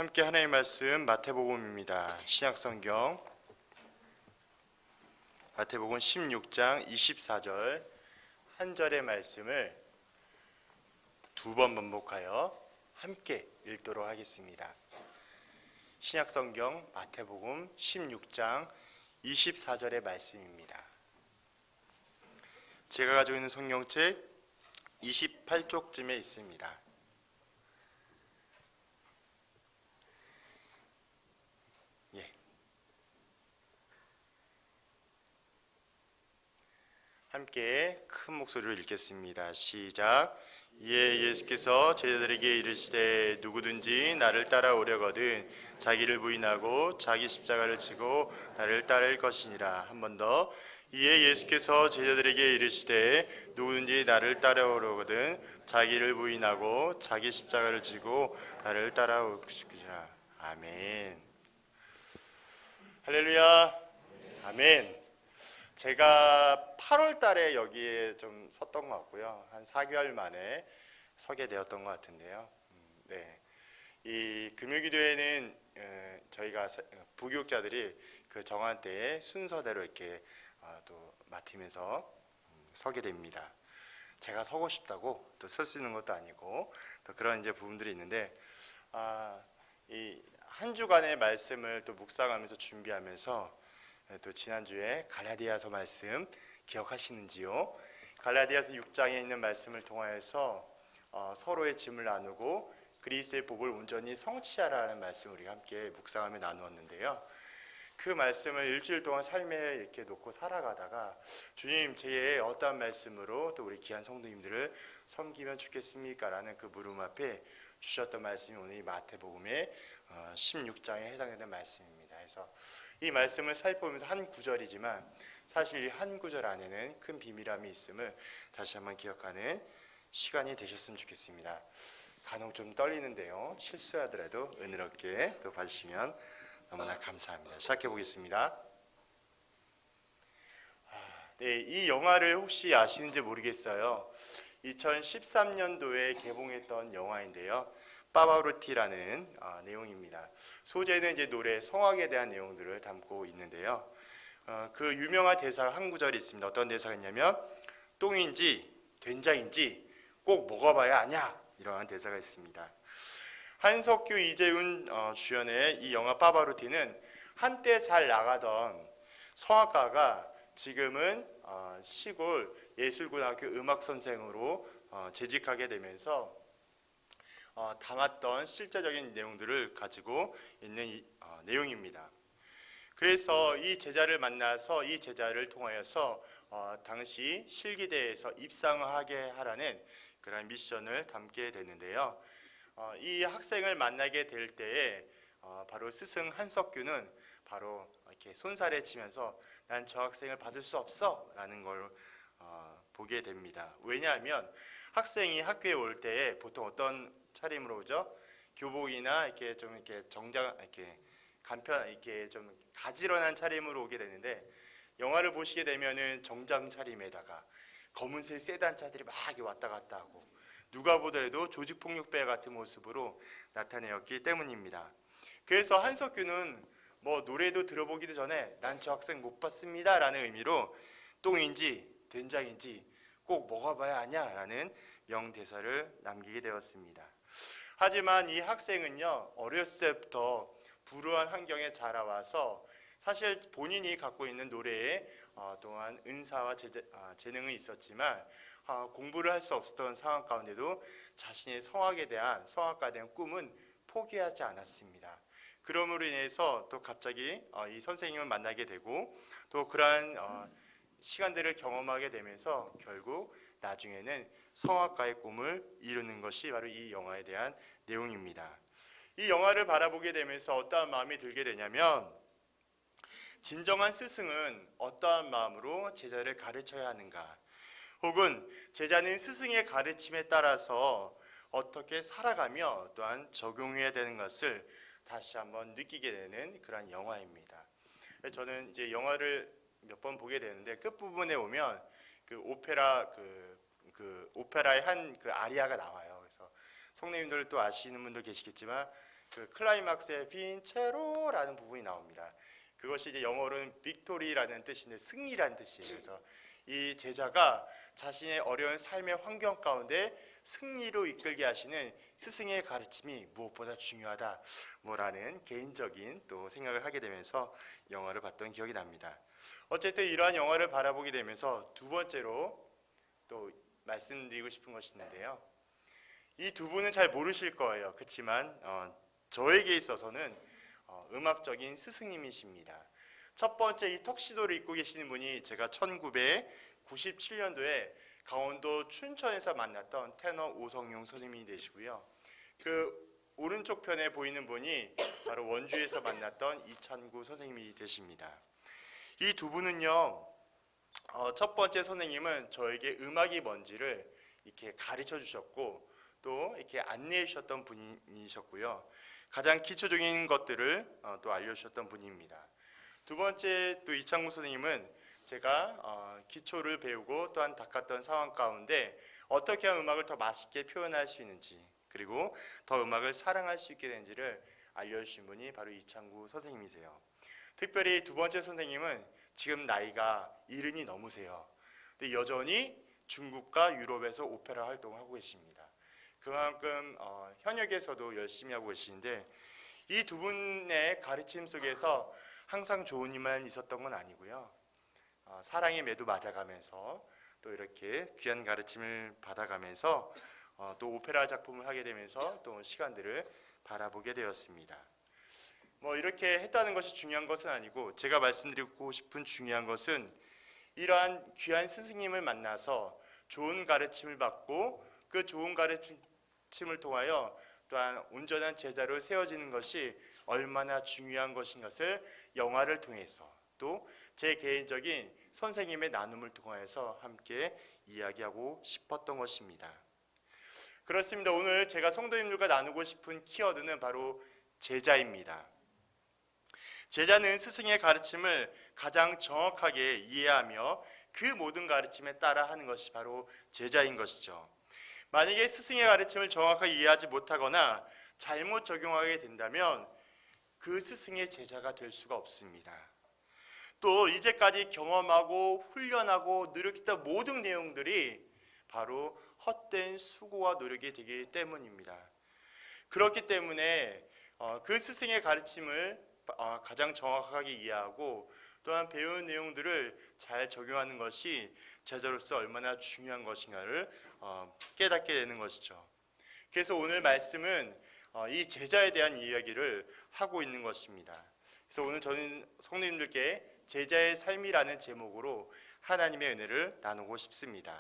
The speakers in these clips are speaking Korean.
함께 하나님의 말씀 마태복음입니다. 신약성경 마태복음 16장 24절 한 절의 말씀을 두 번 반복하여 함께 읽도록 하겠습니다. 신약성경 마태복음 16장 24절의 말씀입니다. 제가 가지고 있는 성경책 28쪽쯤에 있습니다. 함께 큰 목소리로 읽겠습니다. 시작. 이에 예수께서 제자들에게 이르시되 누구든지 나를 따라오려거든 자기를 부인하고 자기 십자가를 지고 나를 따를 것이니라. 한 번 더. 이에 예수께서 제자들에게 이르시되 누구든지 나를 따라오려거든 자기를 부인하고 자기 십자가를 지고 나를 따라올 것이니라. 아멘. 할렐루야. 아멘. 제가 8월 달에 여기에 좀 섰던 것 같고요. 한 4개월 만에 서게 되었던 것 같은데요. 이 금요기도회는 저희가 부교육자들이 그 정한 때에 순서대로 이렇게 또 맡으면서 서게 됩니다. 제가 서고 싶다고 또 설 수 있는 것도 아니고 또 그런 이제 부분들이 있는데 이 한 주간의 말씀을 또 묵상하면서 준비하면서 또 지난주에 갈라디아서 말씀 기억하시는지요? 갈라디아서 6장에 있는 말씀을 통하여서 서로의 짐을 나누고 그리스도의 복을 온전히 성취하라는 말씀을 우리가 함께 묵상하며 나누었는데요. 그 말씀을 일주일 동안 삶에 이렇게 놓고 살아가다가 주님, 제 어떠한 말씀으로 또 우리 귀한 성도님들을 섬기면 좋겠습니까? 라는 그 물음 앞에 주셨던 말씀이 오늘 이 마태복음의 16장에 해당되는 말씀입니다. 그래서 이 말씀을 살펴보면서 한 구절이지만 사실 이 한 구절 안에는 큰 비밀함이 있음을 다시 한번 기억하는 시간이 되셨으면 좋겠습니다. 간혹 좀 떨리는데요. 실수하더라도 은혜롭게 또 봐주시면 너무나 감사합니다. 시작해 보겠습니다. 이 영화를 혹시 아시는지 모르겠어요. 2013년도에 개봉했던 영화인데요. 파바로티라는 내용입니다. 소재는 이제 노래 성악에 대한 내용들을 담고 있는데요. 그 유명한 대사가 한 구절이 있습니다. 어떤 대사가 있냐면 똥인지 된장인지 꼭 먹어봐야 아냐, 이러한 대사가 있습니다. 한석규, 이재훈 주연의 이 영화 파바로티는 한때 잘 나가던 성악가가 지금은 시골 예술고등학교 음악선생으로 재직하게 되면서 당했던 실제적인 내용들을 가지고 있는 내용입니다. 그래서 이 제자를 만나서 이 제자를 통하여서 당시 실기대에서 입상하게 하라는 그런 미션을 담게 되는데요. 이 학생을 만나게 될 때에 바로 스승 한석규는 바로 이렇게 손살에 치면서 난 저 학생을 받을 수 없어 라는 걸 보게 됩니다. 왜냐하면 학생이 학교에 올 때에 보통 어떤 차림으로 오죠? 교복이나 이렇게 좀 이렇게 정장 이렇게 간편 이렇게 좀 가지런한 차림으로 오게 되는데 영화를 보시게 되면은 정장 차림에다가 검은색 세단 차들이 막 이렇게 왔다 갔다 하고 누가 보더라도 조직폭력배 같은 모습으로 나타내었기 때문입니다. 그래서 한석규는 뭐 노래도 들어보기도 전에 난 저 학생 못 봤습니다 라는 의미로 똥인지 된장인지 꼭 먹어봐야 하냐라는 명대사를 남기게 되었습니다. 하지만 이 학생은요, 어렸을 때부터 불우한 환경에 자라와서 사실 본인이 갖고 있는 노래에 또한 은사와 재능은 있었지만 공부를 할 수 없었던 상황 가운데도 자신의 성악에 대한 성악가에 대한 꿈은 포기하지 않았습니다. 그러므로 인해서 또 갑자기 이 선생님을 만나게 되고 또 그러한 시간들을 경험하게 되면서 결국 나중에는 성악가의 꿈을 이루는 것이 바로 이 영화에 대한 내용입니다. 이 영화를 바라보게 되면서 어떠한 마음이 들게 되냐면 진정한 스승은 어떠한 마음으로 제자를 가르쳐야 하는가, 혹은 제자는 스승의 가르침에 따라서 어떻게 살아가며 또한 적용해야 되는 것을 다시 한번 느끼게 되는 그런 영화입니다. 저는 이제 영화를 몇 번 보게 되는데 끝부분에 오면 그 오페라의 한 그 아리아가 나와요. 그래서 성도님들 또 아시는 분도 계시겠지만 그 클라이막스의 빈체로라는 부분이 나옵니다. 그것이 이제 영어로는 빅토리라는 뜻인데 승리라는 뜻이에요. 그래서 이 제자가 자신의 어려운 삶의 환경 가운데 승리로 이끌게 하시는 스승의 가르침이 무엇보다 중요하다 뭐라는 개인적인 또 생각을 하게 되면서 영화를 봤던 기억이 납니다. 어쨌든 이러한 영화를 바라보게 되면서 두 번째로 또 말씀드리고 싶은 것이 있는데요. 이 두 분은 잘 모르실 거예요. 그렇지만 저에게 있어서는 음악적인 스승님이십니다. 첫 번째 이 턱시도를 입고 계시는 분이 제가 1997년도에 강원도 춘천에서 만났던 테너 오성용 선생님이 되시고요. 그 오른쪽 편에 보이는 분이 바로 원주에서 만났던 이찬구 선생님이 되십니다. 이 두 분은요, 첫 번째 선생님은 저에게 음악이 뭔지를 이렇게 가르쳐 주셨고 또 이렇게 안내해 주셨던 분이셨고요. 가장 기초적인 것들을 또 알려주셨던 분입니다. 두 번째 또 이창구 선생님은 제가 기초를 배우고 또한 닦았던 상황 가운데 어떻게 하면 음악을 더 맛있게 표현할 수 있는지 그리고 더 음악을 사랑할 수 있게 되는지를 알려주신 분이 바로 이창구 선생님이세요. 특별히 두 번째 선생님은 지금 나이가 70이 넘으세요. 근데 여전히 중국과 유럽에서 오페라 활동을 하고 계십니다. 그만큼 현역에서도 열심히 하고 계시는데 이 두 분의 가르침 속에서 항상 좋은 일만 있었던 건 아니고요. 사랑의 매도 맞아가면서 또 이렇게 귀한 가르침을 받아가면서 또 오페라 작품을 하게 되면서 또 시간들을 바라보게 되었습니다. 뭐 이렇게 했다는 것이 중요한 것은 아니고 제가 말씀드리고 싶은 중요한 것은 이러한 귀한 스승님을 만나서 좋은 가르침을 받고 그 좋은 가르침을 통하여 또한 온전한 제자로 세워지는 것이 얼마나 중요한 것인 것을 영화를 통해서 또 제 개인적인 선생님의 나눔을 통하여서 함께 이야기하고 싶었던 것입니다. 그렇습니다. 오늘 제가 성도님들과 나누고 싶은 키워드는 바로 제자입니다. 제자는 스승의 가르침을 가장 정확하게 이해하며 그 모든 가르침에 따라 하는 것이 바로 제자인 것이죠. 만약에 스승의 가르침을 정확하게 이해하지 못하거나 잘못 적용하게 된다면 그 스승의 제자가 될 수가 없습니다. 또 이제까지 경험하고 훈련하고 노력했던 모든 내용들이 바로 헛된 수고와 노력이 되기 때문입니다. 그렇기 때문에 그 스승의 가르침을 가장 정확하게 이해하고 또한 배운 내용들을 잘 적용하는 것이 제자로서 얼마나 중요한 것인가를 깨닫게 되는 것이죠. 그래서 오늘 말씀은 이 제자에 대한 이야기를 하고 있는 것입니다. 그래서 오늘 저는 성도님들께 제자의 삶이라는 제목으로 하나님의 은혜를 나누고 싶습니다.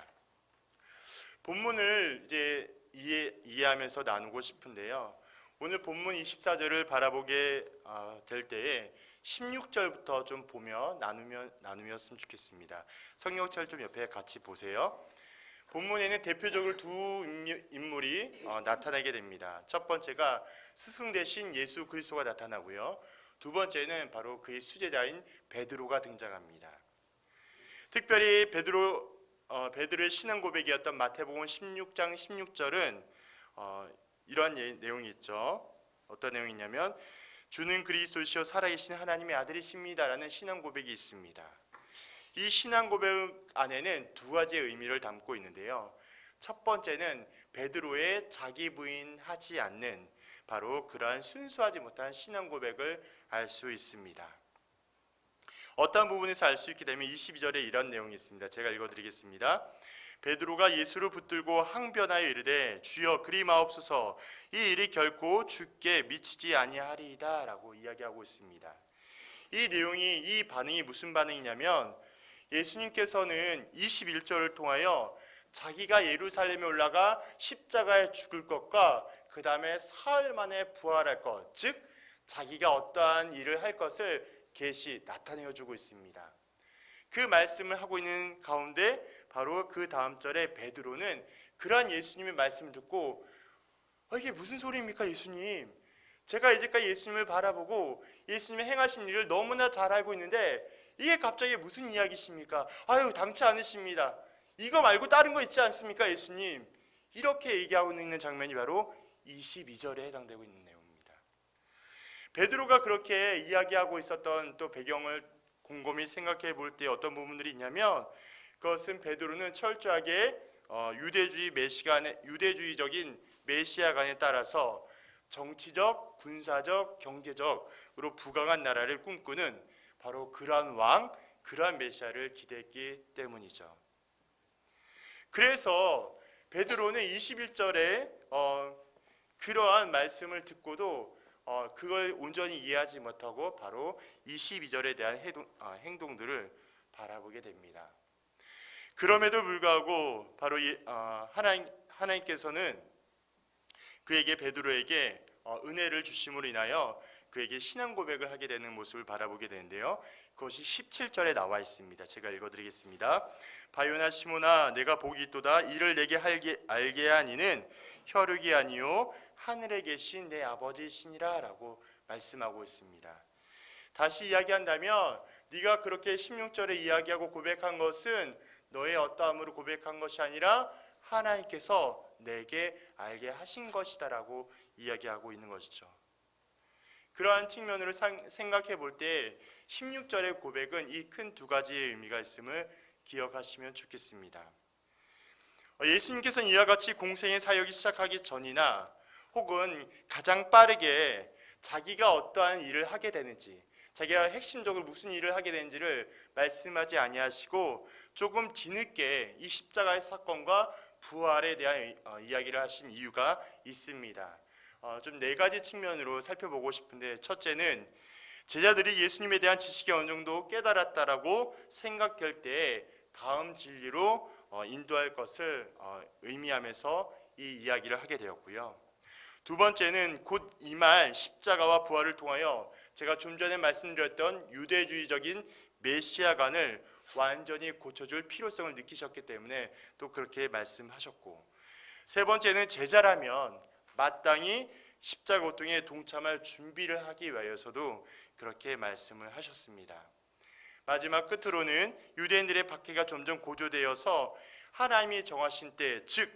본문을 이제 이해하면서 나누고 싶은데요. 오늘 본문 24절을 바라보게 될 때에 16절부터 좀 보며 나누었으면 좋겠습니다. 성경책 좀 옆에 같이 보세요. 본문에는 대표적으로 두 인물이 나타나게 됩니다. 첫 번째가 스승 대신 예수 그리스도가 나타나고요. 두 번째는 바로 그의 수제자인 베드로가 등장합니다. 특별히 베드로의 신앙 고백이었던 마태복음 16장 16절은 이러한 내용이 있죠. 어떤 내용이냐면 주는 그리스도시요 살아계신 하나님의 아들이십니다라는 신앙 고백이 있습니다. 이 신앙 고백 안에는 두 가지의 의미를 담고 있는데요. 첫 번째는 베드로의 자기 부인하지 않는 바로 그러한 순수하지 못한 신앙 고백을 알 수 있습니다. 어떤 부분에서 알 수 있게 되면 22절에 이런 내용이 있습니다. 제가 읽어드리겠습니다. 베드로가 예수를 붙들고 항변하여 이르되 주여 그리 마옵소서 이 일이 결코 주께 미치지 아니하리이다 라고 이야기하고 있습니다. 이 내용이 이 반응이 무슨 반응이냐면 예수님께서는 21절을 통하여 자기가 예루살렘에 올라가 십자가에 죽을 것과 그 다음에 사흘 만에 부활할 것, 즉 자기가 어떠한 일을 할 것을 계시 나타내어 주고 있습니다. 그 말씀을 하고 있는 가운데 바로 그 다음 절에 베드로는 그러한 예수님의 말씀을 듣고 이게 무슨 소리입니까 예수님? 제가 이제까지 예수님을 바라보고 예수님의 행하신 일을 너무나 잘 알고 있는데 이게 갑자기 무슨 이야기십니까? 아유 당치 않으십니다. 이거 말고 다른 거 있지 않습니까 예수님? 이렇게 얘기하고 있는 장면이 바로 22절에 해당되고 있는 내용입니다. 베드로가 그렇게 이야기하고 있었던 또 배경을 곰곰이 생각해 볼 때 어떤 부분들이 있냐면, 그것은 베드로는 철저하게 유대주의적인 메시아관에 따라서 정치적, 군사적, 경제적으로 부강한 나라를 꿈꾸는 바로 그러한 왕, 그러한 메시아를 기대했기 때문이죠. 그래서 베드로는 21절에 그러한 말씀을 듣고도 그걸 온전히 이해하지 못하고 바로 22절에 대한 행동들을 바라보게 됩니다. 그럼에도 불구하고 바로 하나님께서는 그에게, 베드로에게 은혜를 주심으로 인하여 그에게 신앙 고백을 하게 되는 모습을 바라보게 되는데요, 그것이 17절에 나와 있습니다. 제가 읽어드리겠습니다. 바요나 시몬아, 내가 복이 있도다. 이를 내게 알게 한 이는 혈육이 아니요 하늘에 계신 내 아버지시니라 라고 말씀하고 있습니다. 다시 이야기한다면, 네가 그렇게 16절에 이야기하고 고백한 것은 너의 어떠함으로 고백한 것이 아니라 하나님께서 내게 알게 하신 것이다 라고 이야기하고 있는 것이죠. 그러한 측면으로 생각해 볼 때 16절의 고백은 이 큰 두 가지의 의미가 있음을 기억하시면 좋겠습니다. 예수님께서는 이와 같이 공생의 사역이 시작하기 전이나 혹은 가장 빠르게 자기가 어떠한 일을 하게 되는지, 자기가 핵심적으로 무슨 일을 하게 되는지를 말씀하지 아니하시고 조금 뒤늦게 이 십자가의 사건과 부활에 대한 이야기를 하신 이유가 있습니다. 좀 네 가지 측면으로 살펴보고 싶은데, 첫째는 제자들이 예수님에 대한 지식이 어느 정도 깨달았다라고 생각될 때 다음 진리로 인도할 것을 의미하면서 이 이야기를 하게 되었고요. 두 번째는 곧 임할 십자가와 부활을 통하여 제가 좀 전에 말씀드렸던 유대주의적인 메시아관을 완전히 고쳐줄 필요성을 느끼셨기 때문에 또 그렇게 말씀하셨고, 세 번째는 제자라면 마땅히 십자가 고통에 동참할 준비를 하기 위하여서도 그렇게 말씀을 하셨습니다. 마지막 끝으로는 유대인들의 박해가 점점 고조되어서 하나님이 정하신 때, 즉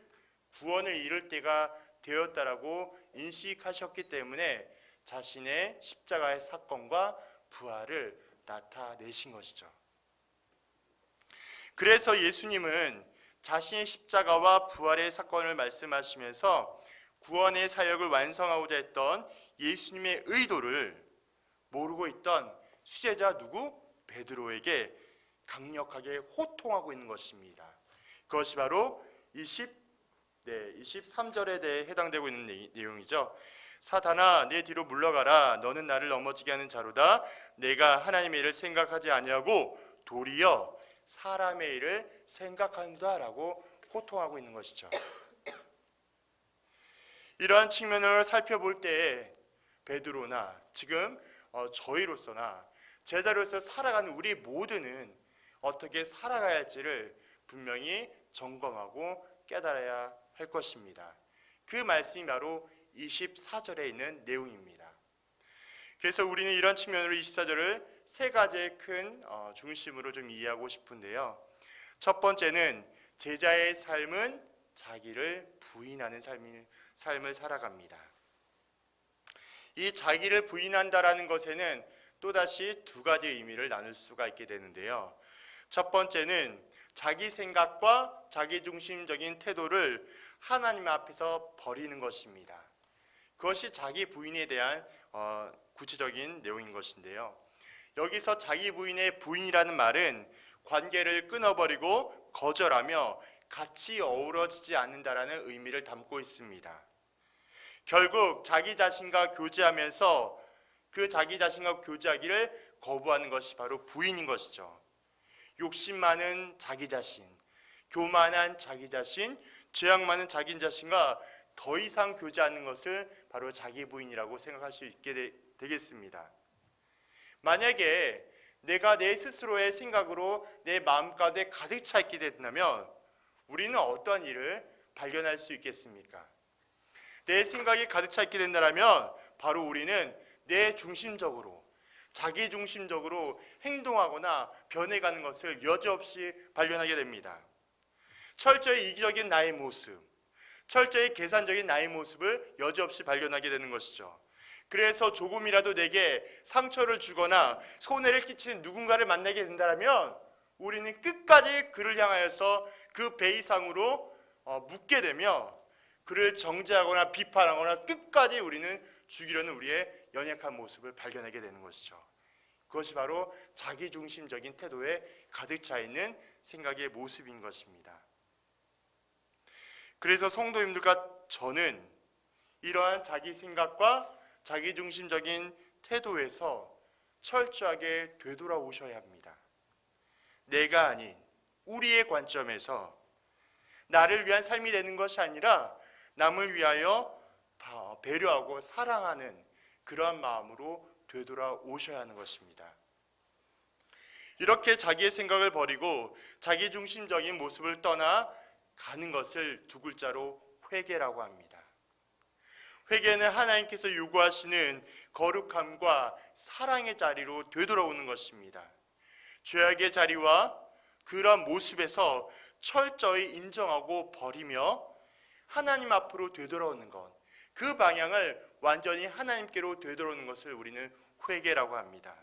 구원을 이룰 때가 되었다라고 인식하셨기 때문에 자신의 십자가의 사건과 부활을 나타내신 것이죠. 그래서 예수님은 자신의 십자가와 부활의 사건을 말씀하시면서 구원의 사역을 완성하고자 했던 예수님의 의도를 모르고 있던 수제자 누구? 베드로에게 강력하게 호통하고 있는 것입니다. 그것이 바로 23절에 대해 해당되고 있는 내용이죠. 사탄아, 내 뒤로 물러가라. 너는 나를 넘어지게 하는 자로다. 내가 하나님의 일을 생각하지 아니하고 도리어 사람의 일을 생각한다 라고 호통하고 있는 것이죠. 이러한 측면을 살펴볼 때 베드로나 지금 저희로서나 제자로서 살아가는 우리 모두는 어떻게 살아가야 할지를 분명히 점검하고 깨달아야 할 것입니다. 그 말씀이 바로 24절에 있는 내용입니다. 그래서 우리는 이런 측면으로 24절을 세 가지의 큰 중심으로 좀 이해하고 싶은데요. 첫 번째는 제자의 삶은 자기를 부인하는 삶을 살아갑니다. 이 자기를 부인한다라는 것에는 또다시 두 가지 의미를 나눌 수가 있게 되는데요. 첫 번째는 자기 생각과 자기 중심적인 태도를 하나님 앞에서 버리는 것입니다. 그것이 자기 부인에 대한 구체적인 내용인 것인데요. 여기서 자기 부인의 부인이라는 말은 관계를 끊어버리고 거절하며 같이 어우러지지 않는다라는 의미를 담고 있습니다. 결국 자기 자신과 교제하면서 그 자기 자신과 교제하기를 거부하는 것이 바로 부인인 것이죠. 욕심 많은 자기 자신, 교만한 자기 자신, 죄악 많은 자기 자신과 더 이상 교제하는 것을 바로 자기 부인이라고 생각할 수 있게 되겠습니다. 만약에 내가 내 스스로의 생각으로 내 마음 가운데 가득 차 있게 된다면 우리는 어떠한 일을 발견할 수 있겠습니까? 내 생각이 가득 차 있게 된다면 바로 우리는 내 중심적으로, 자기 중심적으로 행동하거나 변해가는 것을 여지없이 발견하게 됩니다. 철저히 이기적인 나의 모습, 철저히 계산적인 나의 모습을 여지없이 발견하게 되는 것이죠. 그래서 조금이라도 내게 상처를 주거나 손해를 끼치는 누군가를 만나게 된다면 우리는 끝까지 그를 향하여서 그 배 이상으로 묻게 되며 그를 정죄하거나 비판하거나 끝까지 우리는 죽이려는 우리의 연약한 모습을 발견하게 되는 것이죠. 그것이 바로 자기중심적인 태도에 가득 차 있는 생각의 모습인 것입니다. 그래서 성도님들과 저는 이러한 자기 생각과 자기중심적인 태도에서 철저하게 되돌아오셔야 합니다. 내가 아닌 우리의 관점에서 나를 위한 삶이 되는 것이 아니라 남을 위하여 배려하고 사랑하는 그러한 마음으로 되돌아오셔야 하는 것입니다. 이렇게 자기의 생각을 버리고 자기중심적인 모습을 떠나 가는 것을 두 글자로 회개라고 합니다. 회개는 하나님께서 요구하시는 거룩함과 사랑의 자리로 되돌아오는 것입니다. 죄악의 자리와 그러한 모습에서 철저히 인정하고 버리며 하나님 앞으로 되돌아오는 것, 그 방향을 완전히 하나님께로 되돌아오는 것을 우리는 회개라고 합니다.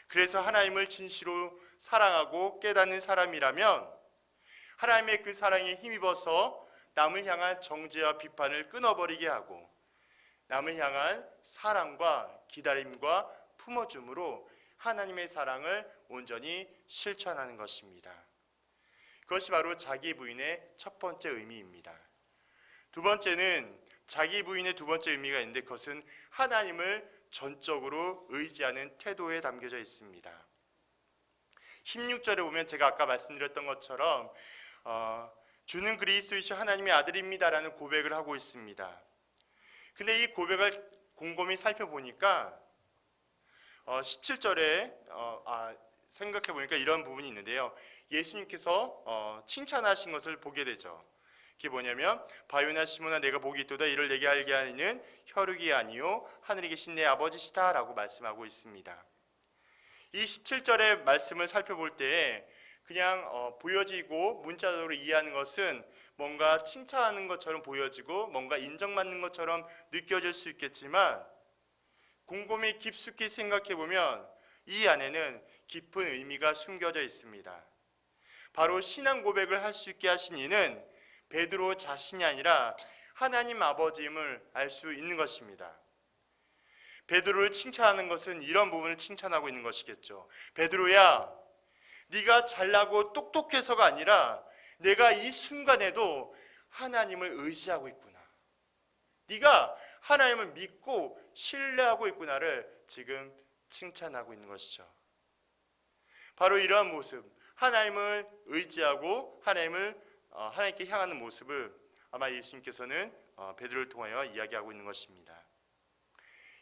그래서 하나님을 진실로 사랑하고 깨닫는 사람이라면 하나님의 그 사랑에 힘입어서 남을 향한 정죄와 비판을 끊어버리게 하고 남을 향한 사랑과 기다림과 품어줌으로 하나님의 사랑을 온전히 실천하는 것입니다. 그것이 바로 자기 부인의 첫 번째 의미입니다. 두 번째는 자기 부인의 두 번째 의미가 있는데 그것은 하나님을 전적으로 의지하는 태도에 담겨져 있습니다. 16절에 보면 제가 아까 말씀드렸던 것처럼 주는 그리스도이시오 하나님의 아들입니다라는 고백을 하고 있습니다. 근데 이 고백을 곰곰이 살펴보니까 17절에 생각해 보니까 이런 부분이 있는데요. 예수님께서 칭찬하신 것을 보게 되죠. 그게 뭐냐면 바요나 시몬아 내가 복이 있도다 이를 내게 알게 하는 혈육이 아니요 하늘에 계신 내 아버지시다 라고 말씀하고 있습니다. 이 17절의 말씀을 살펴볼 때 그냥 보여지고 문자적으로 이해하는 것은 뭔가 칭찬하는 것처럼 보여지고 뭔가 인정받는 것처럼 느껴질 수 있겠지만 곰곰이 깊숙이 생각해 보면 이 안에는 깊은 의미가 숨겨져 있습니다. 바로 신앙 고백을 할 수 있게 하신 이는 베드로 자신이 아니라 하나님 아버지임을 알 수 있는 것입니다. 베드로를 칭찬하는 것은 이런 부분을 칭찬하고 있는 것이겠죠. 베드로야, 네가 잘나고 똑똑해서가 아니라 내가 이 순간에도 하나님을 의지하고 있구나. 네가 하나님을 믿고 신뢰하고 있구나를 지금 칭찬하고 있는 것이죠. 바로 이러한 모습, 하나님을 의지하고 하나님께 향하는 모습을 아마 예수님께서는 베드로를 통하여 이야기하고 있는 것입니다.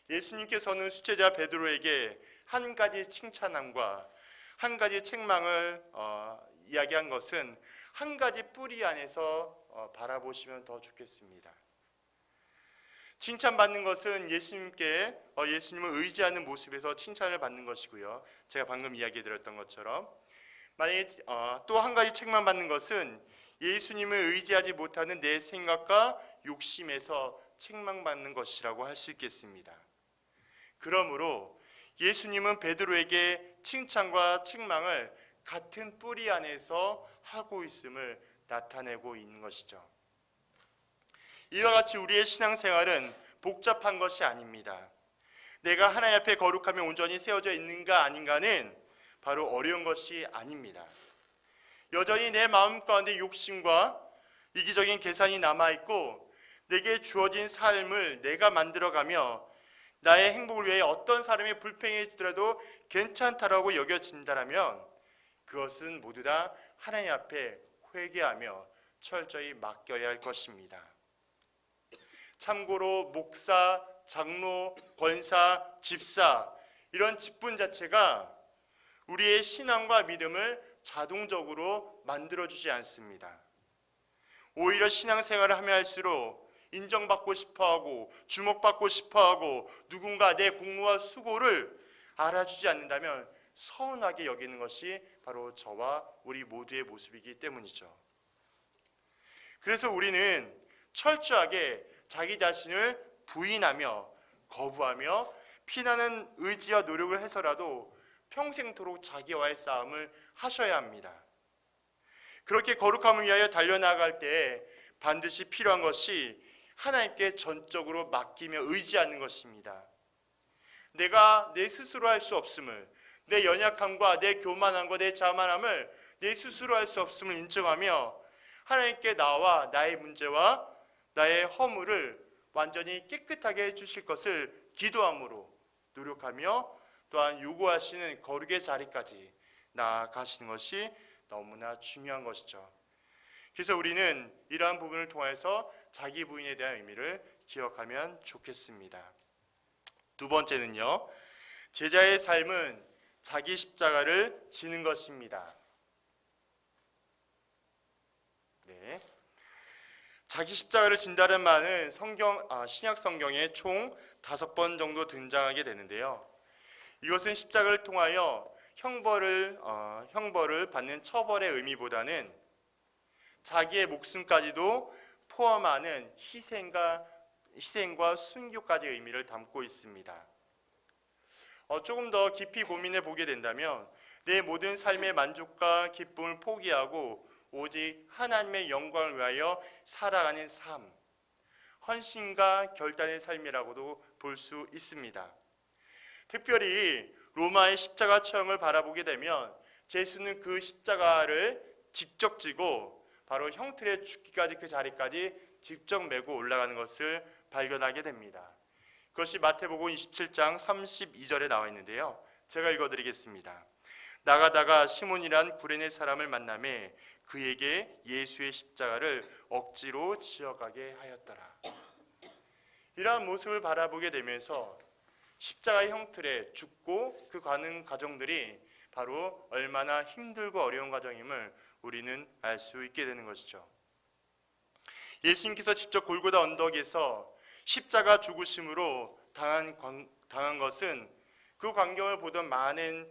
예수님께서는 수제자 베드로에게 한 가지 칭찬함과 한 가지 책망을 이야기한 것은 한 가지 뿌리 안에서 바라보시면 더 좋겠습니다. 칭찬받는 것은 예수님을 의지하는 모습에서 칭찬을 받는 것이고요. 제가 방금 이야기 드렸던 것처럼 만약에 또 한 가지 책망받는 것은 예수님을 의지하지 못하는 내 생각과 욕심에서 책망받는 것이라고 할 수 있겠습니다. 그러므로 예수님은 베드로에게 칭찬과 책망을 같은 뿌리 안에서 하고 있음을 나타내고 있는 것이죠. 이와 같이 우리의 신앙생활은 복잡한 것이 아닙니다. 내가 하나님 앞에 거룩하며 온전히 세워져 있는가 아닌가는 바로 어려운 것이 아닙니다. 여전히 내 마음 가운데 욕심과 이기적인 계산이 남아있고 내게 주어진 삶을 내가 만들어가며 나의 행복을 위해 어떤 사람이 불평해지더라도 괜찮다라고 여겨진다면 그것은 모두 다 하나님 앞에 회개하며 철저히 맡겨야 할 것입니다. 참고로 목사, 장로, 권사, 집사 이런 직분 자체가 우리의 신앙과 믿음을 자동적으로 만들어주지 않습니다. 오히려 신앙생활을 하면 할수록 인정받고 싶어하고 주목받고 싶어하고 누군가 내 공로와 수고를 알아주지 않는다면 서운하게 여기는 것이 바로 저와 우리 모두의 모습이기 때문이죠. 그래서 우리는 철저하게 자기 자신을 부인하며 거부하며 피나는 의지와 노력을 해서라도 평생토록 자기와의 싸움을 하셔야 합니다. 그렇게 거룩함을 위하여 달려나갈 때 반드시 필요한 것이 하나님께 전적으로 맡기며 의지하는 것입니다. 내가 내 스스로 할 수 없음을, 내 연약함과 내 교만함과 내 자만함을 내 스스로 할 수 없음을 인정하며 하나님께 나와 나의 문제와 나의 허물을 완전히 깨끗하게 해주실 것을 기도함으로 노력하며 또한 요구하시는 거룩의 자리까지 나아가시는 것이 너무나 중요한 것이죠. 그래서 우리는 이러한 부분을 통해서 자기 부인에 대한 의미를 기억하면 좋겠습니다. 두 번째는요, 제자의 삶은 자기 십자가를 지는 것입니다. 네, 자기 십자가를 진다는 말은 신약 성경에 총 5번 정도 등장하게 되는데요. 이것은 십자가를 통하여 형벌을 받는 처벌의 의미보다는 자기의 목숨까지도 포함하는 희생과 순교까지의 의미를 담고 있습니다. 조금 더 깊이 고민해 보게 된다면 내 모든 삶의 만족과 기쁨을 포기하고 오직 하나님의 영광을 위하여 살아가는 삶, 헌신과 결단의 삶이라고도 볼 수 있습니다. 특별히 로마의 십자가 처형을 바라보게 되면 예수는 그 십자가를 직접 지고 바로 형틀에 죽기까지 그 자리까지 직접 메고 올라가는 것을 발견하게 됩니다. 그것이 마태복음 27장 32절에 나와 있는데요. 제가 읽어드리겠습니다. 나가다가 시몬이란 구레네 사람을 만나매 그에게 예수의 십자가를 억지로 지어가게 하였더라. 이러한 모습을 바라보게 되면서 십자가의 형틀에 죽고 그 가는 과정들이 바로 얼마나 힘들고 어려운 과정임을 우리는 알 수 있게 되는 것이죠. 예수님께서 직접 골고다 언덕에서 십자가 죽으심으로 당한 것은 그 광경을 보던 많은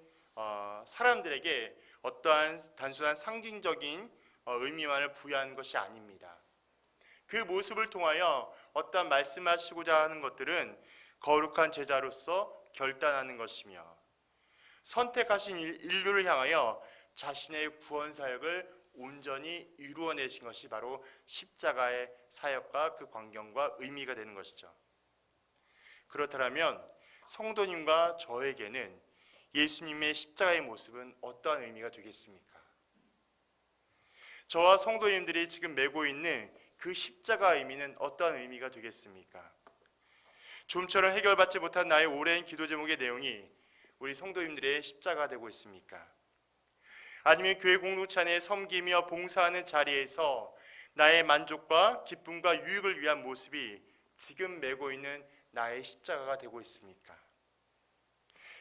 사람들에게 어떠한 단순한 상징적인 의미만을 부여하는 것이 아닙니다. 그 모습을 통하여 어떠한 말씀하시고자 하는 것들은 거룩한 제자로서 결단하는 것이며 선택하신 인류를 향하여 자신의 구원 사역을 온전히 이루어내신 것이 바로 십자가의 사역과 그 광경과 의미가 되는 것이죠. 그렇다면 성도님과 저에게는 예수님의 십자가의 모습은 어떠한 의미가 되겠습니까? 저와 성도님들이 지금 메고 있는 그 십자가의 의미는 어떠한 의미가 되겠습니까? 좀처럼 해결받지 못한 나의 오랜 기도 제목의 내용이 우리 성도님들의 십자가가 되고 있습니까? 아니면 교회 공동체 안에 섬기며 봉사하는 자리에서 나의 만족과 기쁨과 유익을 위한 모습이 지금 메고 있는 나의 십자가가 되고 있습니까?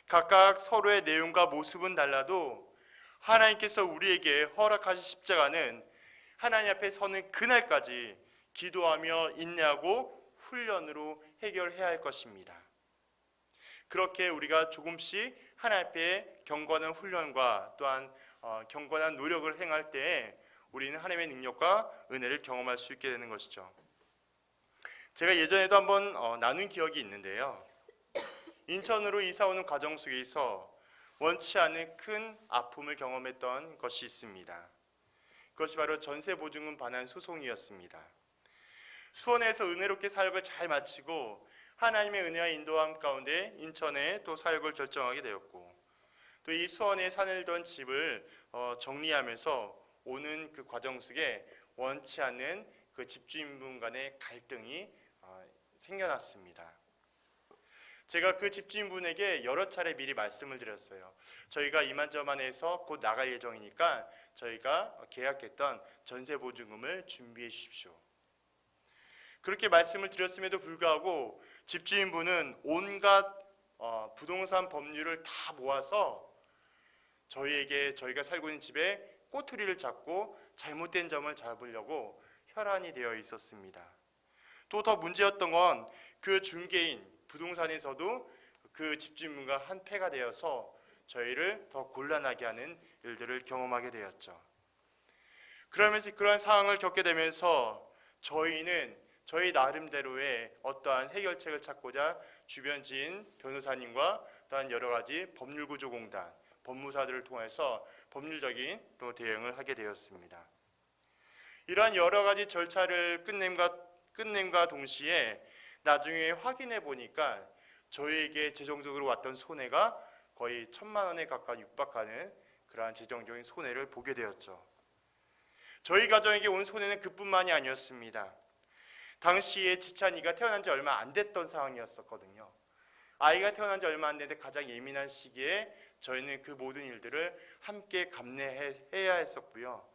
각각 서로의 내용과 모습은 달라도 하나님께서 우리에게 허락하신 십자가는 하나님 앞에 서는 그날까지 기도하며 인내하고 훈련으로 해결해야 할 것입니다. 그렇게 우리가 조금씩 하나님 앞에 경건한 훈련과 또한 경건한 노력을 행할 때에 우리는 하나님의 능력과 은혜를 경험할 수 있게 되는 것이죠. 제가 예전에도 한번 나눈 기억이 있는데요. 인천으로 이사 오는 과정 속에서 원치 않은 큰 아픔을 경험했던 것이 있습니다. 그것이 바로 전세보증금 반환 소송이었습니다. 수원에서 은혜롭게 사역을 잘 마치고 하나님의 은혜와 인도함 가운데 인천에 또 사역을 결정하게 되었고, 또 이 수원에 살던 집을 정리하면서 오는 그 과정 속에 원치 않는 그 집주인분 간의 갈등이 생겨났습니다. 제가 그 집주인분에게 여러 차례 미리 말씀을 드렸어요. 저희가 이만저만해서 곧 나갈 예정이니까 저희가 계약했던 전세보증금을 준비해 주십시오. 그렇게 말씀을 드렸음에도 불구하고 집주인분은 온갖 부동산 법률을 다 모아서 저희가 살고 있는 집에 꼬투리를 잡고 잘못된 점을 잡으려고 혈안이 되어 있었습니다. 또 더 문제였던 건 그 중개인 부동산에서도 그 집주인분과 한패가 되어서 저희를 더 곤란하게 하는 일들을 경험하게 되었죠. 그러면서 그러한 상황을 겪게 되면서 저희는 저희 나름대로의 어떠한 해결책을 찾고자 주변 지인 변호사님과 또한 여러 가지 법률구조공단, 법무사들을 통해서 법률적인 또 대응을 하게 되었습니다. 이러한 여러 가지 절차를 끝냄과 동시에 나중에 확인해 보니까 저희에게 재정적으로 왔던 손해가 거의 1,000만 원에 가까이 육박하는 그러한 재정적인 손해를 보게 되었죠. 저희 가정에게 온 손해는 그뿐만이 아니었습니다. 당시에 지찬이가 태어난 지 얼마 안 됐던 상황이었었거든요. 아이가 태어난 지 얼마 안 됐는데 가장 예민한 시기에 저희는 그 모든 일들을 함께 감내해야 했었고요.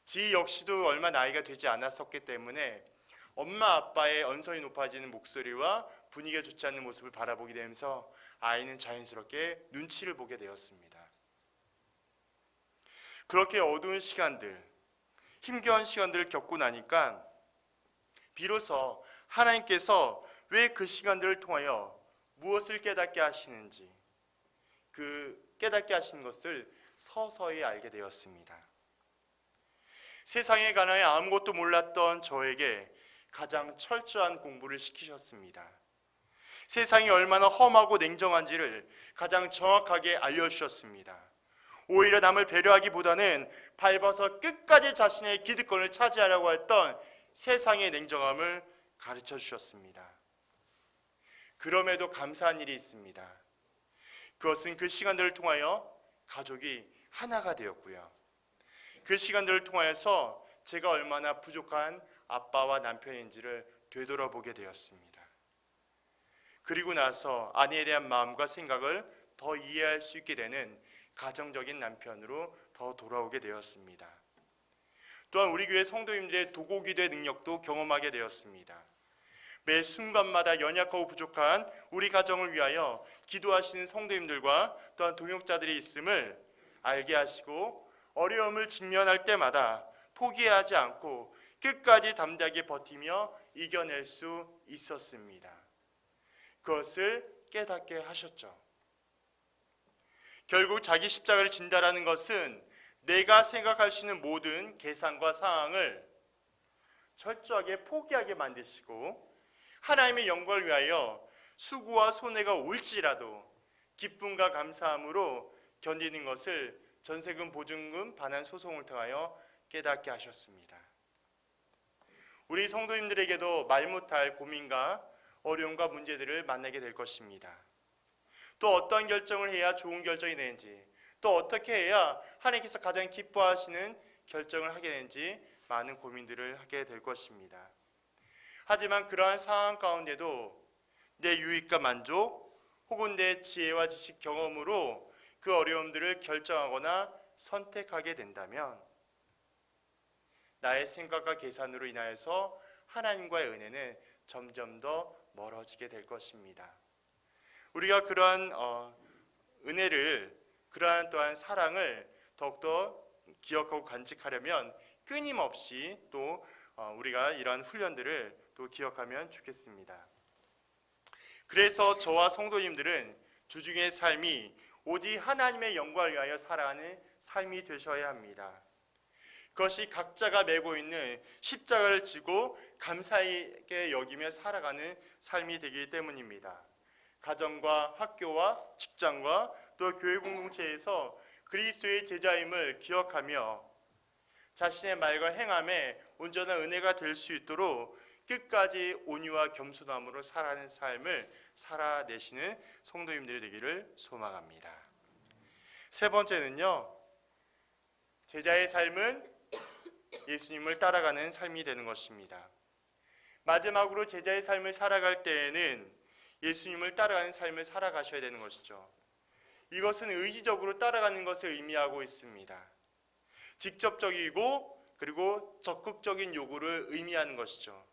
지 역시도 얼마 나이가 되지 않았었기 때문에 엄마 아빠의 언성이 높아지는 목소리와 분위기가 좋지 않는 모습을 바라보게 되면서 아이는 자연스럽게 눈치를 보게 되었습니다. 그렇게 어두운 시간들, 힘겨운 시간들을 겪고 나니까 비로소 하나님께서 왜 그 시간들을 통하여 무엇을 깨닫게 하시는지, 그 깨닫게 하시는 것을 서서히 알게 되었습니다. 세상에 관하여 아무것도 몰랐던 저에게 가장 철저한 공부를 시키셨습니다. 세상이 얼마나 험하고 냉정한지를 가장 정확하게 알려주셨습니다. 오히려 남을 배려하기보다는 밟아서 끝까지 자신의 기득권을 차지하려고 했던 세상의 냉정함을 가르쳐 주셨습니다. 그럼에도 감사한 일이 있습니다. 그것은 그 시간들을 통하여 가족이 하나가 되었고요. 그 시간들을 통하여서 제가 얼마나 부족한 아빠와 남편인지를 되돌아보게 되었습니다. 그리고 나서 아내에 대한 마음과 생각을 더 이해할 수 있게 되는 가정적인 남편으로 더 돌아오게 되었습니다. 또한 우리 교회 성도님들의 도고기도의 능력도 경험하게 되었습니다. 매 순간마다 연약하고 부족한 우리 가정을 위하여 기도하시는 성도님들과 또한 동역자들이 있음을 알게 하시고 어려움을 직면할 때마다 포기하지 않고 끝까지 담대하게 버티며 이겨낼 수 있었습니다. 그것을 깨닫게 하셨죠. 결국 자기 십자가를 진다라는 것은 내가 생각할 수 있는 모든 계산과 상황을 철저하게 포기하게 만드시고 하나님의 영광을 위하여 수고와 손해가 올지라도 기쁨과 감사함으로 견디는 것을 전세금, 보증금, 반환 소송을 통하여 깨닫게 하셨습니다. 우리 성도님들에게도 말 못할 고민과 어려움과 문제들을 만나게 될 것입니다. 또 어떤 결정을 해야 좋은 결정이 되는지, 또 어떻게 해야 하나님께서 가장 기뻐하시는 결정을 하게 되는지 많은 고민들을 하게 될 것입니다. 하지만 그러한 상황 가운데도 내 유익과 만족 혹은 내 지혜와 지식 경험으로 그 어려움들을 결정하거나 선택하게 된다면 나의 생각과 계산으로 인하여서 하나님과의 은혜는 점점 더 멀어지게 될 것입니다. 우리가 그러한 은혜를, 그러한 또한 사랑을 더욱더 기억하고 간직하려면 끊임없이 또 우리가 이러한 훈련들을 또 기억하면 좋겠습니다. 그래서 저와 성도님들은 주중의 삶이 오직 하나님의 영광을 위하여 살아가는 삶이 되셔야 합니다. 그것이 각자가 메고 있는 십자가를 지고 감사하게 여기며 살아가는 삶이 되기 때문입니다. 가정과 학교와 직장과 또 교회 공동체에서 그리스도의 제자임을 기억하며 자신의 말과 행함에 온전한 은혜가 될 수 있도록 끝까지 온유와 겸손함으로 살아가는 삶을 살아내시는 성도님들이 되기를 소망합니다. 세 번째는요, 제자의 삶은 예수님을 따라가는 삶이 되는 것입니다. 마지막으로 제자의 삶을 살아갈 때에는 예수님을 따라가는 삶을 살아가셔야 되는 것이죠. 이것은 의지적으로 따라가는 것을 의미하고 있습니다. 직접적이고 그리고 적극적인 요구를 의미하는 것이죠.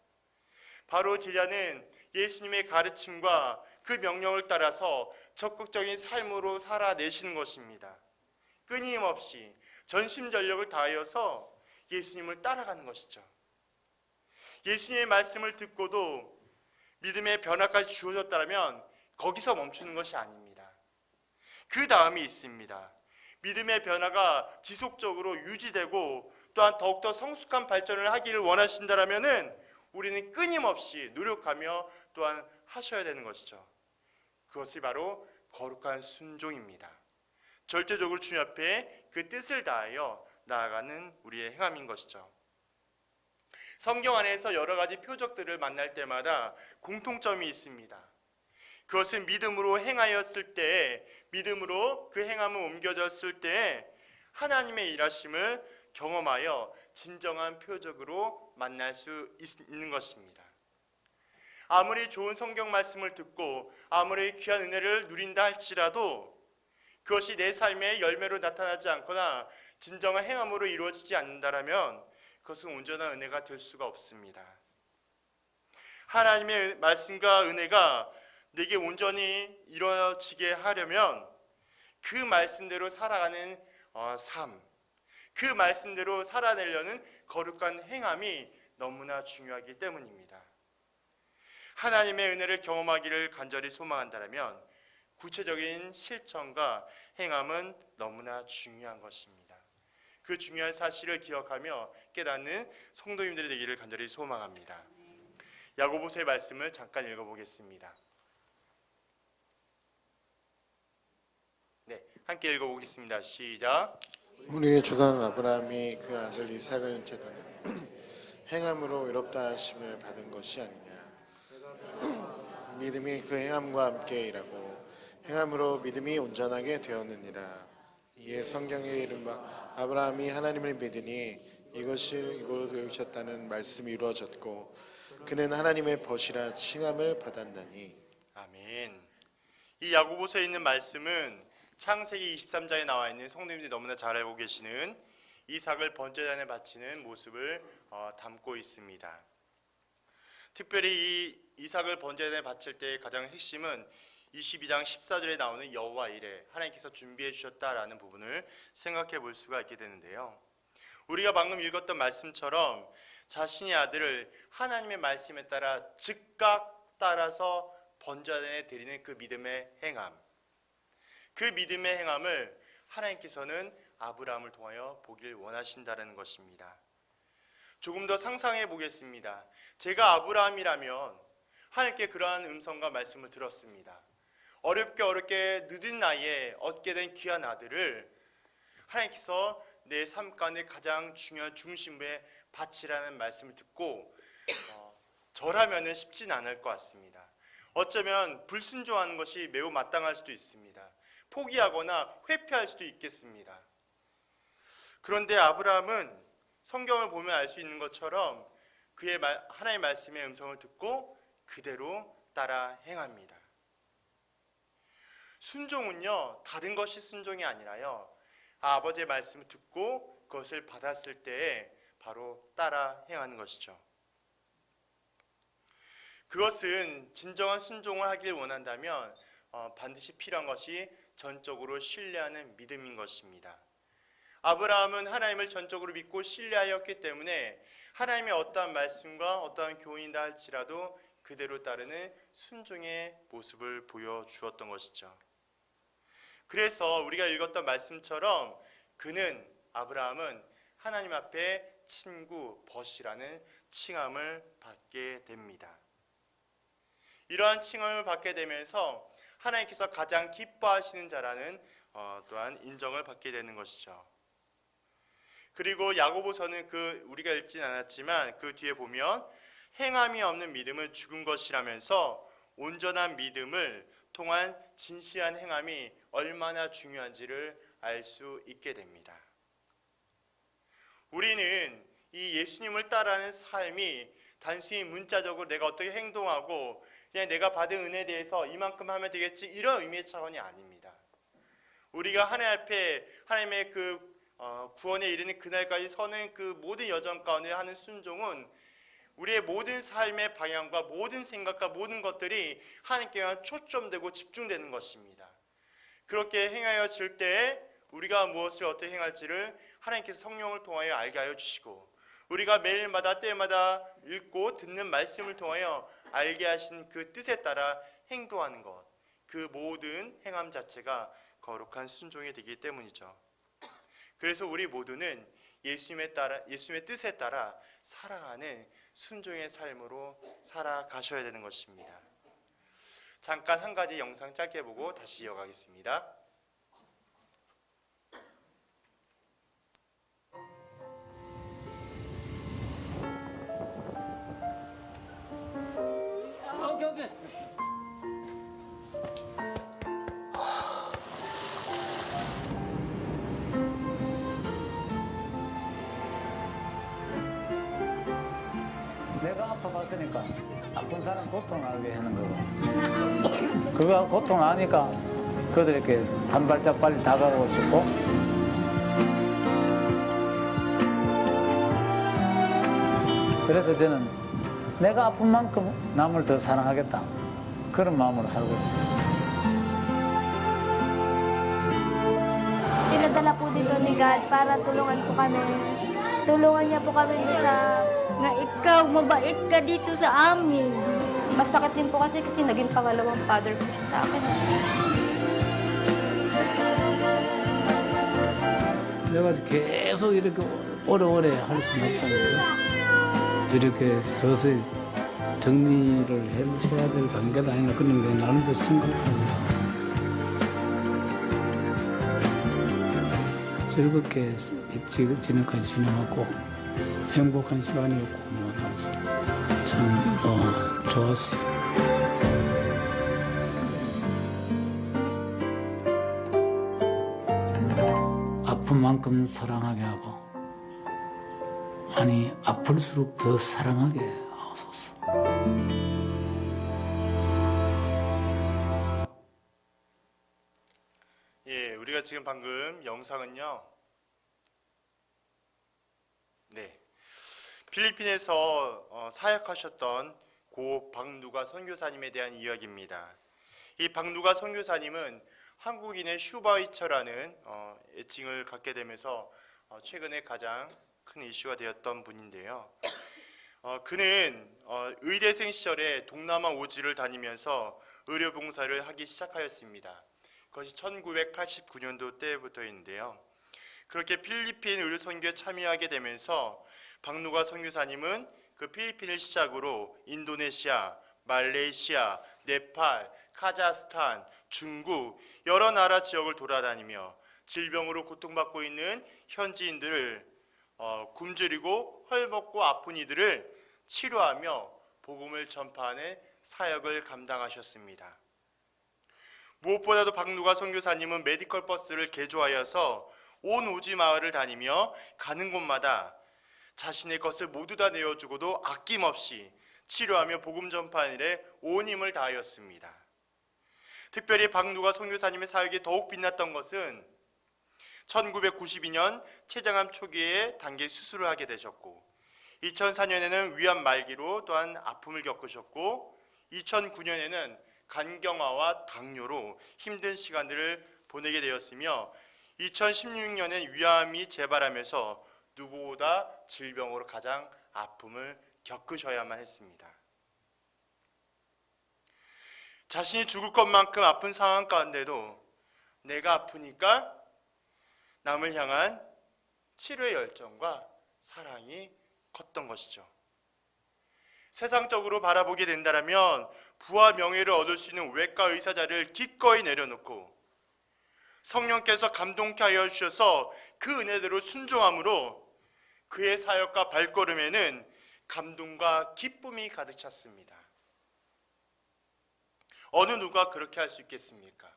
바로 제자는 예수님의 가르침과 그 명령을 따라서 적극적인 삶으로 살아내시는 것입니다. 끊임없이 전심전력을 다하여서 예수님을 따라가는 것이죠. 예수님의 말씀을 듣고도 믿음의 변화까지 주어졌다면 거기서 멈추는 것이 아닙니다. 그 다음이 있습니다. 믿음의 변화가 지속적으로 유지되고 또한 더욱더 성숙한 발전을 하기를 원하신다면 우리는 끊임없이 노력하며 또한 하셔야 되는 것이죠. 그것이 바로 거룩한 순종입니다. 절대적으로 주님 앞에 그 뜻을 다하여 나아가는 우리의 행함인 것이죠. 성경 안에서 여러 가지 표적들을 만날 때마다 공통점이 있습니다. 그것은 믿음으로 행하였을 때, 믿음으로 그 행함을 옮겨졌을 때 하나님의 일하심을 경험하여 진정한 표적으로 만날 수 있는 것입니다. 아무리 좋은 성경 말씀을 듣고 아무리 귀한 은혜를 누린다 할지라도 그것이 내 삶의 열매로 나타나지 않거나 진정한 행함으로 이루어지지 않는다면 그것은 온전한 은혜가 될 수가 없습니다. 하나님의 말씀과 은혜가 내게 온전히 이루어지게 하려면 그 말씀대로 살아가는 삶, 그 말씀대로 살아내려는 거룩한 행함이 너무나 중요하기 때문입니다. 하나님의 은혜를 경험하기를 간절히 소망한다면 구체적인 실천과 행함은 너무나 중요한 것입니다. 그 중요한 사실을 기억하며 깨닫는 성도님들이 되기를 간절히 소망합니다. 야고보서의 말씀을 잠깐 읽어보겠습니다. 네, 함께 읽어보겠습니다. 시작. 우리의 조상 아브라함이 그 아들 이삭을 제단에 행함으로 의롭다 하심을 받은 것이 아니냐. 믿음이 그 행함과 함께 일하고 행함으로 믿음이 온전하게 되었느니라. 이에 성경에 이른바 아브라함이 하나님을 믿으니 이것을 이고로 여기셨다는 말씀이 이루어졌고 그는 하나님의 벗이라 칭함을 받았나니. 아멘. 이 야고보서에 있는 말씀은 창세기 23장에 나와 있는 성도님들이 너무나 잘 알고 계시는 이삭을 번제단에 바치는 모습을 담고 있습니다. 특별히 이 이삭을 번제단에 바칠 때의 가장 핵심은 22장 14절에 나오는 여호와 이레, 하나님께서 준비해 주셨다라는 부분을 생각해 볼 수가 있게 되는데요. 우리가 방금 읽었던 말씀처럼 자신의 아들을 하나님의 말씀에 따라 즉각 따라서 번제단에 드리는 그 믿음의 행함, 그 믿음의 행함을 하나님께서는 아브라함을 통하여 보길 원하신다는 것입니다. 조금 더 상상해 보겠습니다. 제가 아브라함이라면 하나님께 그러한 음성과 말씀을 들었습니다. 어렵게 늦은 나이에 얻게 된 귀한 아들을 하나님께서 내 삶 가운데 가장 중요한 중심에 바치라는 말씀을 듣고 저라면은 쉽진 않을 것 같습니다. 어쩌면 불순종하는 것이 매우 마땅할 수도 있습니다. 포기하거나 회피할 수도 있겠습니다. 그런데 아브라함은 성경을 보면 알 수 있는 것처럼 그의 하나님의 말씀의 음성을 듣고 그대로 따라 행합니다. 순종은요, 다른 것이 순종이 아니라요, 아버지의 말씀을 듣고 그것을 받았을 때에 바로 따라 행하는 것이죠. 그것은 진정한 순종을 하길 원한다면 반드시 필요한 것이 전적으로 신뢰하는 믿음인 것입니다. 아브라함은 하나님을 전적으로 믿고 신뢰하였기 때문에 하나님의 어떠한 말씀과 어떠한 교훈이다 할지라도 그대로 따르는 순종의 모습을 보여주었던 것이죠. 그래서 우리가 읽었던 말씀처럼 아브라함은 하나님 앞에 친구 벗이라는 칭함을 받게 됩니다. 이러한 칭함을 받게 되면서 하나님께서 가장 기뻐하시는 자라는 또한 인정을 받게 되는 것이죠. 그리고 야고보서는 우리가 읽진 않았지만 그 뒤에 보면 행함이 없는 믿음은 죽은 것이라면서 온전한 믿음을 통한 진실한 행함이 얼마나 중요한지를 알 수 있게 됩니다. 우리는 이 예수님을 따라하는 삶이 단순히 문자적으로 내가 어떻게 행동하고 그냥 내가 받은 은혜에 대해서 이만큼 하면 되겠지 이런 의미의 차원이 아닙니다. 우리가 하나님 앞에 하나님의 구원에 이르는 그날까지 서는 그 모든 여정 가운데 하는 순종은 우리의 모든 삶의 방향과 모든 생각과 모든 것들이 하나님께만 초점되고 집중되는 것입니다. 그렇게 행하여질 때에 우리가 무엇을 어떻게 행할지를 하나님께서 성령을 통하여 알게 하여 주시고 우리가 매일마다 때마다 읽고 듣는 말씀을 통하여 알게 하신 그 뜻에 따라 행동하는 것, 그 모든 행함 자체가 거룩한 순종이 되기 때문이죠. 그래서 우리 모두는 예수님의 뜻에 따라 살아가는 순종의 삶으로 살아가셔야 되는 것입니다. 잠깐 한 가지 영상 짧게 보고 다시 이어가겠습니다. 오케이. 내가 아파봤으니까 아픈 사람 고통 알게 하는 거고, 그거 고통 아니까 그들에게 한 발짝 빨리 다가가고 싶고, 그래서 저는 내가 아픈 만큼 남을 더 사랑하겠다, 그런 마음으로 살고 있어요. Sinadala po dito ni God para tulungan po kami. Tulungan niya po kami sa Nga ikaw, mabait ka dito sa amin. masakit din po kasi naging pangalawang father po siya sa akin. 내가 계속 이렇게 오래오래 할 수는 없잖아요. 이렇게 서서히 정리를 해야 될 단계도 아니라 그런 게 나름대로 심각하고 즐겁게 지금까지 지내왔고 행복한 시간이었고 참 좋았어요. 아픈 만큼 사랑하게 하고, 아니 아플수록 더 사랑하게 하소서. 예, 우리가 지금 방금 영상은요. 네. 필리핀에서 사역하셨던 고 박누가 선교사님에 대한 이야기입니다. 이 박누가 선교사님은 한국인의 슈바이처라는 애칭을 갖게 되면서 최근에 가장 큰 이슈가 되었던 분인데요. 그는 의대생 시절에 동남아 오지를 다니면서 의료봉사를 하기 시작하였습니다. 그것이 1989년도 때부터인데요. 그렇게 필리핀 의료 선교에 참여하게 되면서 박누가 선교사님은 그 필리핀을 시작으로 인도네시아, 말레이시아, 네팔, 카자흐스탄, 중국 여러 나라 지역을 돌아다니며 질병으로 고통받고 있는 현지인들을 굶주리고 헐벗고 아픈 이들을 치료하며 복음을 전파하는 사역을 감당하셨습니다. 무엇보다도 박누가 선교사님은 메디컬 버스를 개조하여서 온 오지 마을을 다니며 가는 곳마다 자신의 것을 모두 다 내어주고도 아낌없이 치료하며 복음 전파하는 일에 온 힘을 다하였습니다. 특별히 박누가 선교사님의 사역이 더욱 빛났던 것은 1992년 췌장암 초기에 단계 수술을 하게 되셨고, 2004년에는 위암 말기로 또한 아픔을 겪으셨고, 2009년에는 간경화와 당뇨로 힘든 시간들을 보내게 되었으며, 2016년엔 위암이 재발하면서 누구보다 질병으로 가장 아픔을 겪으셔야만 했습니다. 자신이 죽을 것만큼 아픈 상황 가운데도 내가 아프니까 남을 향한 치료의 열정과 사랑이 컸던 것이죠. 세상적으로 바라보게 된다면 부와 명예를 얻을 수 있는 외과 의사 자리를 기꺼이 내려놓고 성령께서 감동케 하여 주셔서 그 은혜대로 순종함으로 그의 사역과 발걸음에는 감동과 기쁨이 가득 찼습니다. 어느 누가 그렇게 할 수 있겠습니까?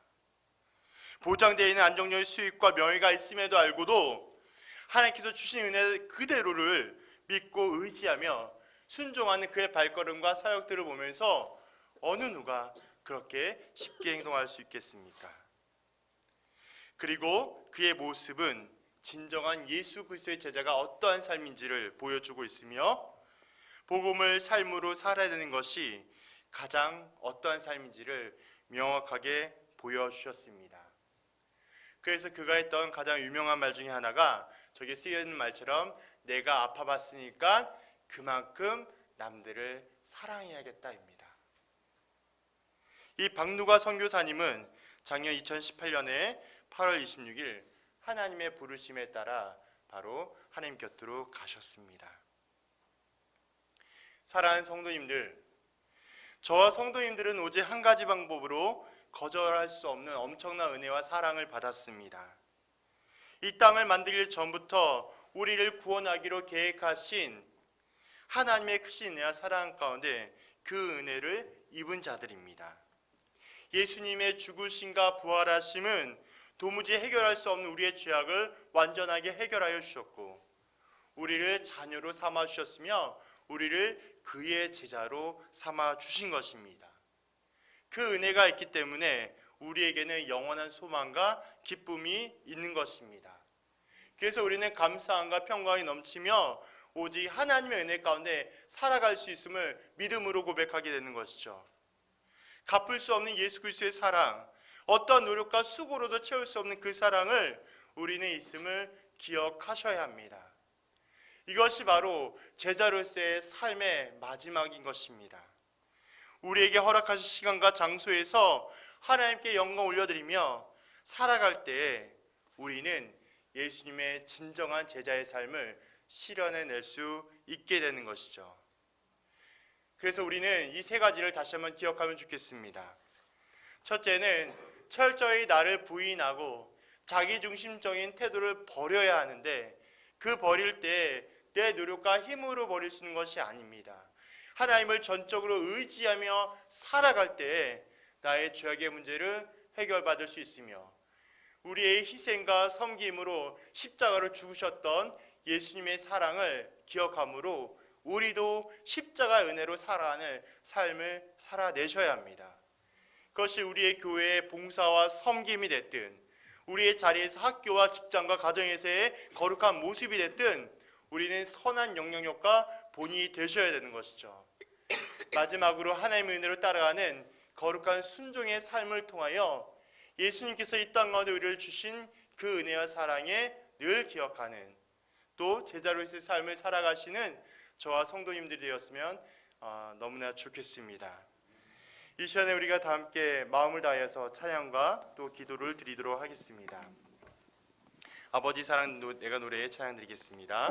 보장되어 있는 안정적인 수익과 명예가 있음에도 알고도 하나님께서 주신 은혜 그대로를 믿고 의지하며 순종하는 그의 발걸음과 사역들을 보면서 어느 누가 그렇게 쉽게 행동할 수 있겠습니까? 그리고 그의 모습은 진정한 예수 그리스도의 제자가 어떠한 삶인지를 보여주고 있으며 복음을 삶으로 살아야 되는 것이 가장 어떠한 삶인지를 명확하게 보여주셨습니다. 그래서 그가 했던 가장 유명한 말 중에 하나가 저기 쓰여있는 말처럼 내가 아파봤으니까 그만큼 남들을 사랑해야겠다입니다. 이 박누가 선교사님은 작년 2018년에 8월 26일 하나님의 부르심에 따라 바로 하나님 곁으로 가셨습니다. 사랑하는 성도님들, 저와 성도님들은 오직 한 가지 방법으로 거절할 수 없는 엄청난 은혜와 사랑을 받았습니다. 이 땅을 만들기 전부터 우리를 구원하기로 계획하신 하나님의 크신 은혜와 사랑 가운데 그 은혜를 입은 자들입니다. 예수님의 죽으심과 부활하심은 도무지 해결할 수 없는 우리의 죄악을 완전하게 해결하여 주셨고, 우리를 자녀로 삼아 주셨으며 우리를 그의 제자로 삼아 주신 것입니다. 그 은혜가 있기 때문에 우리에게는 영원한 소망과 기쁨이 있는 것입니다. 그래서 우리는 감사함과 평강이 넘치며 오직 하나님의 은혜 가운데 살아갈 수 있음을 믿음으로 고백하게 되는 것이죠. 갚을 수 없는 예수 그리스도의 사랑, 어떠한 노력과 수고로도 채울 수 없는 그 사랑을 우리는 있음을 기억하셔야 합니다. 이것이 바로 제자로서의 삶의 마지막인 것입니다. 우리에게 허락하신 시간과 장소에서 하나님께 영광 올려드리며 살아갈 때에 우리는 예수님의 진정한 제자의 삶을 실현해낼 수 있게 되는 것이죠. 그래서 우리는 이 세 가지를 다시 한번 기억하면 좋겠습니다. 첫째는 철저히 나를 부인하고 자기중심적인 태도를 버려야 하는데, 그 버릴 때 내 노력과 힘으로 버릴 수 있는 것이 아닙니다. 하나님을 전적으로 의지하며 살아갈 때 나의 죄악의 문제를 해결받을 수 있으며, 우리의 희생과 섬김으로 십자가로 죽으셨던 예수님의 사랑을 기억함으로 우리도 십자가 은혜로 살아가는 삶을 살아내셔야 합니다. 그것이 우리의 교회의 봉사와 섬김이 됐든, 우리의 자리에서 학교와 직장과 가정에서의 거룩한 모습이 됐든, 우리는 선한 영향력과 본이 되셔야 되는 것이죠. 마지막으로 하나님의 은혜로 따라가는 거룩한 순종의 삶을 통하여 예수님께서 이 땅 가운데 우리를 주신 그 은혜와 사랑에 늘 기억하는, 또 제자로서의 삶을 살아가시는 저와 성도님들이 되었으면 너무나 좋겠습니다. 이 시간에 우리가 다 함께 마음을 다해서 찬양과 또 기도를 드리도록 하겠습니다. 아버지 사랑 내가 노래에 찬양 드리겠습니다.